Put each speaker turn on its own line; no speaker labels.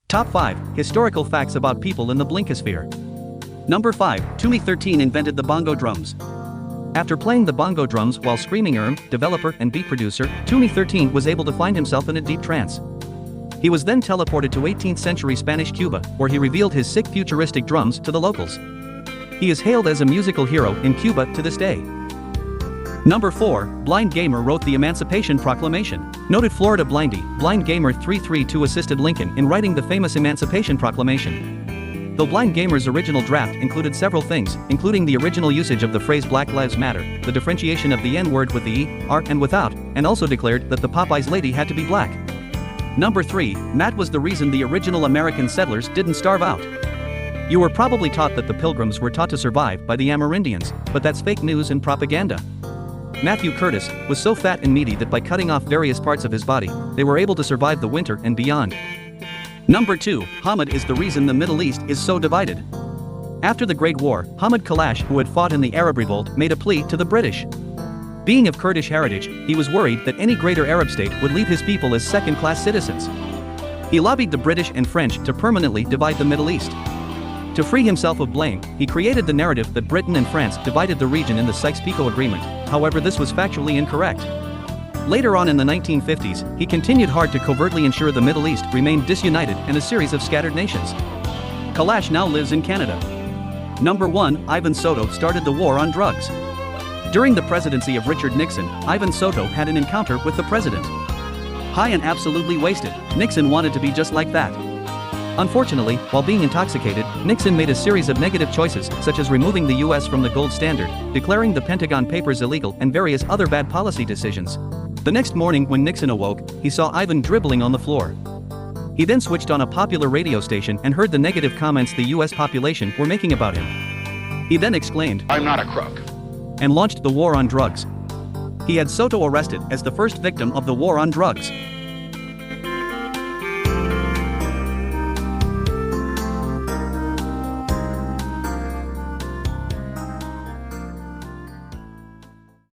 Top 5 Historical Facts About People in the Blinkosphere. Number 5, Tumi13 invented the bongo drums. After playing the bongo drums while screaming developer and beat producer, Tumi13 was able to find himself in a deep trance. He was then teleported to 18th century Spanish Cuba, where he revealed his sick futuristic drums to the locals. He is hailed as a musical hero in Cuba to this day. Number 4, Blind Gamer wrote the Emancipation Proclamation. Noted Florida blindy, Blind Gamer 332 assisted Lincoln in writing the famous Emancipation Proclamation. Though Blind Gamer's original draft included several things, including the original usage of the phrase Black Lives Matter, the differentiation of the N-word with the E, R, and without, and also declared that the Popeyes lady had to be black. Number 3, Matt was the reason the original American settlers didn't starve out. You were probably taught that the Pilgrims were taught to survive by the Amerindians, but that's fake news and propaganda. Matthew Curtis was so fat and meaty that by cutting off various parts of his body, they were able to survive the winter and beyond. Number 2, Hamid is the reason the Middle East is so divided. After the Great War, Hamid Kalash, who had fought in the Arab Revolt, made a plea to the British. Being of Kurdish heritage, he was worried that any greater Arab state would leave his people as second-class citizens. He lobbied the British and French to permanently divide the Middle East. To free himself of blame, he created the narrative that Britain and France divided the region in the Sykes-Picot Agreement. However, this was factually incorrect. Later on in the 1950s, he continued hard to covertly ensure the Middle East remained disunited and a series of scattered nations. Kalash now lives in Canada. Number 1, Ivan Soto started the war on drugs. During the presidency of Richard Nixon, Ivan Soto had an encounter with the president. High and absolutely wasted, Nixon wanted to be just like that. Unfortunately, while being intoxicated, Nixon made a series of negative choices, such as removing the US from the gold standard, declaring the Pentagon Papers illegal, and various other bad policy decisions. The next morning when Nixon awoke, he saw Ivan dribbling on the floor. He then switched on a popular radio station and heard the negative comments the US population were making about him. He then exclaimed,
"I'm not a crook,"
and launched the war on drugs. He had Soto arrested as the first victim of the war on drugs.